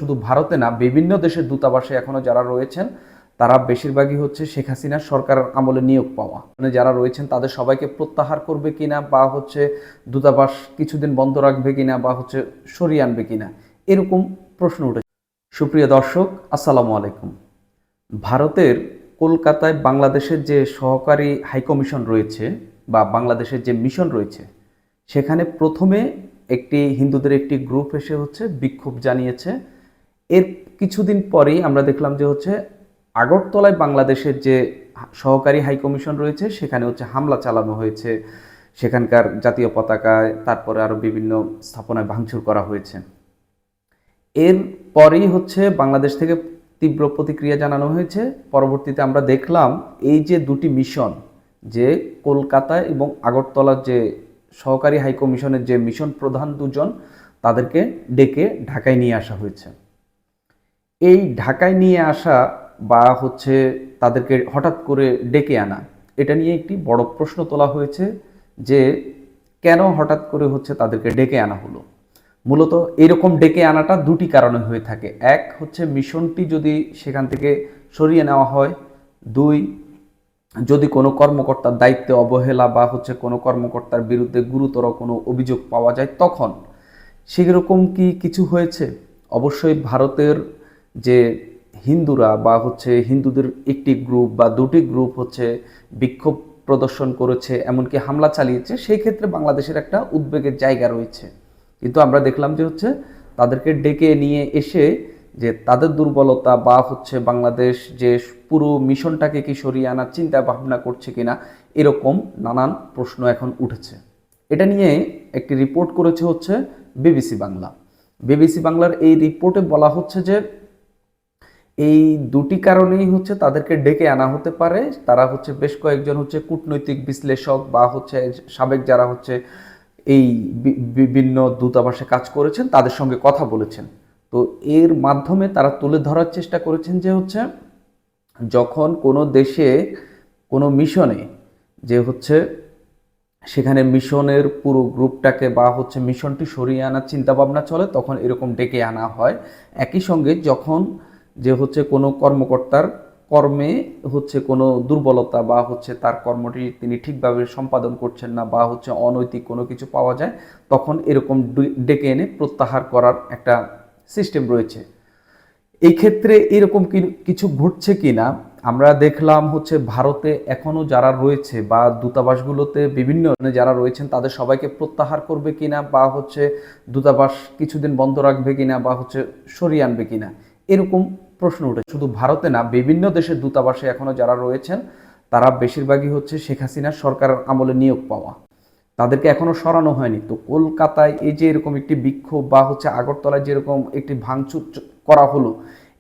শুধু ভারতে না, বিভিন্ন দেশের দূতাবাসে এখনো যারা রয়েছেন তারা বেশিরভাগই হচ্ছে শেখ হাসিনার সরকার আমলে নিয়োগ পাওয়া। মানে যারা রয়েছেন তাদের সবাইকে প্রত্যাহার করবে কিনা, বা হচ্ছে দূতাবাস কিছুদিন বন্ধ রাখবে কিনা, বা হচ্ছে সরিয়ে আনবে কিনা, এরকম প্রশ্ন উঠেছে। সুপ্রিয় দর্শক, আসসালামু আলাইকুম। ভারতের কলকাতায় বাংলাদেশের যে সহকারী হাইকমিশন রয়েছে বা বাংলাদেশের যে মিশন রয়েছে, সেখানে প্রথমে হিন্দুদের একটি গ্রুপ এসে হচ্ছে বিক্ষোভ জানিয়েছে। এর কিছুদিন পরেই আমরা দেখলাম যে হচ্ছে আগরতলায় বাংলাদেশের যে সহকারী হাইকমিশন রয়েছে সেখানে হচ্ছে হামলা চালানো হয়েছে, সেখানকার জাতীয় পতাকায়, তারপরে আরও বিভিন্ন স্থাপনায় ভাঙচুর করা হয়েছে। এর পরেই হচ্ছে বাংলাদেশ থেকে তীব্র প্রতিক্রিয়া জানানো হয়েছে। পরবর্তীতে আমরা দেখলাম এই যে দুটি মিশন, যে কলকাতায় এবং আগরতলার যে সহকারী হাইকমিশনের যে মিশন প্রধান দুজন, তাদেরকে ডেকে ঢাকায় নিয়ে আসা হয়েছে। এই ঢাকায় নিয়ে আসা বা হচ্ছে তাদেরকে হঠাৎ করে ডেকে আনা, এটা নিয়ে একটি বড় প্রশ্ন তোলা হয়েছে যে কেন হঠাৎ করে হচ্ছে তাদেরকে ডেকে আনা হলো। মূলত এরকম ডেকে আনাটা দুটি কারণে হয়ে থাকে। এক হচ্ছে মিশনটি যদি সেখান থেকে সরিয়ে নেওয়া হয়, দুই যদি কোনো কর্মকর্তার দায়িত্বে অবহেলা বা হচ্ছে কোনো কর্মকর্তার বিরুদ্ধে গুরুতর কোনো অভিযোগ পাওয়া যায়, তখন সেরকম কি কিছু হয়েছে। অবশ্যই ভারতের যে হিন্দুরা বা হচ্ছে হিন্দুদের একটি গ্রুপ বা দুটি গ্রুপ হচ্ছে বিক্ষোভ প্রদর্শন করেছে, এমনকি হামলা চালিয়েছে, সেই ক্ষেত্রে বাংলাদেশের একটা উদ্বেগের জায়গা রয়েছে। কিন্তু আমরা দেখলাম যে হচ্ছে তাদেরকে ডেকে নিয়ে এসে যে তাদের দুর্বলতা বা হচ্ছে বাংলাদেশ যে পুরো মিশনটাকে কি সরিয়ে আনার চিন্তা ভাবনা করছে কিনা, এরকম নানান প্রশ্ন এখন উঠেছে। এটা নিয়ে একটি রিপোর্ট করেছে হচ্ছে বিবিসি বাংলা। বিবিসি বাংলার এই রিপোর্টে বলা হচ্ছে যে এই দুটি কারণেই হচ্ছে তাদেরকে ডেকে আনা হতে পারে। তারা হচ্ছে বেশ কয়েকজন হচ্ছে কূটনৈতিক বিশ্লেষক বা হচ্ছে সাবেক যারা হচ্ছে এই বিভিন্ন দূতাবাসে কাজ করেছেন, তাদের সঙ্গে কথা বলেছেন। তো এর মাধ্যমে তারা তুলে ধরার চেষ্টা করেছেন যে হচ্ছে যখন কোনো দেশে কোনো মিশনে যে হচ্ছে সেখানে মিশনের পুরো গ্রুপটাকে বা হচ্ছে মিশনটি সরিয়ে আনার চিন্তাভাবনা চলে, তখন এরকম ডেকে আনা হয়। একই সঙ্গে যখন যে হচ্ছে কোনো কর্মকর্তার কর্মে হচ্ছে কোনো দুর্বলতা বা হচ্ছে তার কর্মটি তিনি ঠিকভাবে সম্পাদন করছেন না বা হচ্ছে অনৈতিক কোনো কিছু পাওয়া যায়, তখন এরকম ডেকে এনে প্রত্যাহার করার একটা সিস্টেম রয়েছে। এই ক্ষেত্রে এরকম কিছু ঘটছে কিনা আমরা দেখলাম হচ্ছে ভারতে এখনো যারা রয়েছে বা দূতাবাসগুলোতে বিভিন্ন যারা রয়েছেন তাদের সবাইকে প্রত্যাহার করবে কিনা, বা হচ্ছে দূতাবাস কিছুদিন বন্ধ রাখবে কিনা, বা হচ্ছে সরিয়ে আনবে কিনা, এরকম প্রশ্ন উঠে। শুধু ভারতে না, বিভিন্ন দেশের দূতাবাসে এখনো যারা রয়েছেন তারা বেশিরভাগই হচ্ছে শেখ হাসিনার সরকার আমলে নিয়োগ পাওয়া, তাদেরকে এখনো সরানো হয়নি। তো কলকাতায় এই যে এরকম একটি বিক্ষোভ বা হচ্ছে আগরতলায় যেরকম একটি ভাঙচুর করা হলো,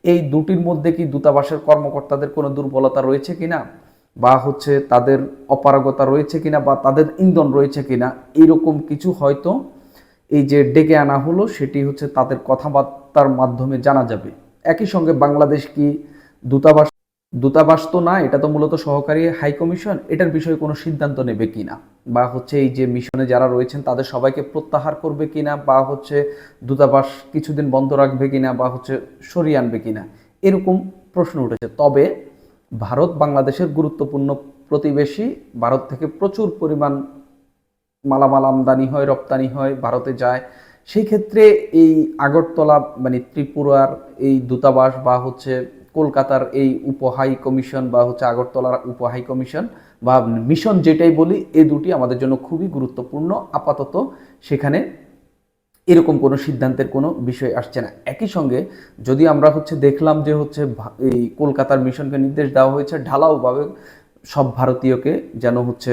এই দুটির মধ্যে কি দূতাবাসের কর্মকর্তাদের কোনো দুর্বলতা রয়েছে কিনা, বা হচ্ছে তাদের অপারগতা রয়েছে কিনা, বা তাদের ইন্ধন রয়েছে কিনা, এরকম কিছু হয়তো এই যে ডেকে আনা হলো সেটি হচ্ছে তাদের কথাবার্তার মাধ্যমে জানা যাবে। একই সঙ্গে বাংলাদেশ কি দূতাবাস দূতাবাস তো না, এটা তো মূলত সহকারী হাইকমিশন, এটার বিষয়ে কোনো সিদ্ধান্ত নেবে কিনা, বা হচ্ছে এই যে মিশনে যারা রয়েছেন তাদের সবাইকে প্রত্যাহার করবে কিনা, বা হচ্ছে দূতাবাস কিছুদিন বন্ধ রাখবে কিনা, বা হচ্ছে সরিয়ে আনবে কিনা, এরকম প্রশ্ন উঠেছে। তবে ভারত বাংলাদেশের গুরুত্বপূর্ণ প্রতিবেশী। ভারত থেকে প্রচুর পরিমাণ মালামাল আমদানি হয়, রপ্তানি হয়, ভারতে যায়। সেই ক্ষেত্রে এই আগরতলা মানে ত্রিপুরার এই দূতাবাস বা হচ্ছে কলকাতার এই উপহাই কমিশন বা হচ্ছে আগরতলার উপহাই কমিশন বা মিশন যেটাই বলি, এই দুটি আমাদের জন্য খুবই গুরুত্বপূর্ণ। আপাতত সেখানে এরকম কোনো সিদ্ধান্তের কোনো বিষয় আসছে না। একই সঙ্গে যদি আমরা হচ্ছে দেখলাম যে হচ্ছে এই কলকাতার মিশনকে নির্দেশ দেওয়া হয়েছে ঢালাওভাবে সব ভারতীয়কে যেন হচ্ছে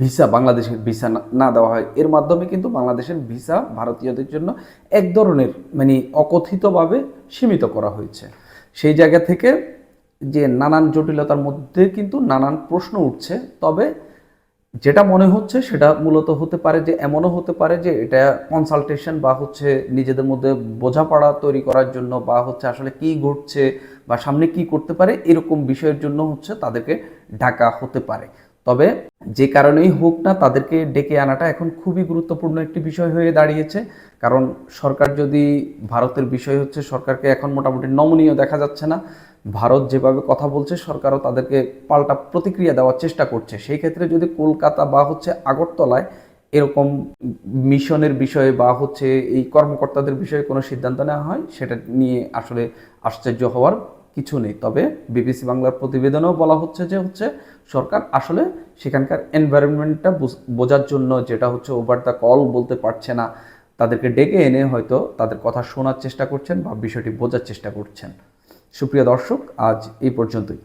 ভিসা, বাংলাদেশের ভিসা না দেওয়া হয়। এর মাধ্যমে কিন্তু বাংলাদেশের ভিসা ভারতীয়দের জন্য এক ধরনের মানে অকথিতভাবে সীমিত করা হয়েছে। সেই জায়গা থেকে যে নানান জটিলতার মধ্যে কিন্তু নানান প্রশ্ন উঠছে। তবে যেটা মনে হচ্ছে সেটা মূলত হতে পারে যে এমনও হতে পারে যে এটা কনসালটেশন বা হচ্ছে নিজেদের মধ্যে বোঝাপড়া তৈরি করার জন্য, বা হচ্ছে আসলে কি ঘটছে বা সামনে কি করতে পারে, এরকম বিষয়ের জন্য হচ্ছে তাদেরকে ডাকা হতে পারে। তবে যে কারণেই হোক না, তাদেরকে ডেকে আনাটা এখন খুবই গুরুত্বপূর্ণ একটি বিষয় হয়ে দাঁড়িয়েছে। কারণ সরকার যদি, ভারতের বিষয় হচ্ছে সরকারকে এখন মোটামুটি নমনীয় দেখা যাচ্ছে না। ভারত যেভাবে কথা বলছে, সরকারও তাদেরকে পাল্টা প্রতিক্রিয়া দেওয়ার চেষ্টা করছে। সেই ক্ষেত্রে যদি কলকাতা বা হচ্ছে আগরতলায় এরকম মিশনের বিষয়ে বা হচ্ছে এই কর্মকর্তাদের বিষয়ে কোনো সিদ্ধান্ত নেওয়া হয়, সেটা নিয়ে আসলে আশ্চর্য হওয়ার কিছু নেই। তবে বিবিসি বাংলার প্রতিবেদনেও বলা হচ্ছে যে সরকার আসলে সেখানকার এনভায়রনমেন্টটা বোঝার জন্য, যেটা হচ্ছে ওভার দ্য কল বলতে পারছে না, তাদেরকে ডেকে এনে হয়তো তাদের কথা শোনার চেষ্টা করছেন বা বিষয়টি বোঝার চেষ্টা করছেন। সুপ্রিয় দর্শক, আজ এই পর্যন্তই।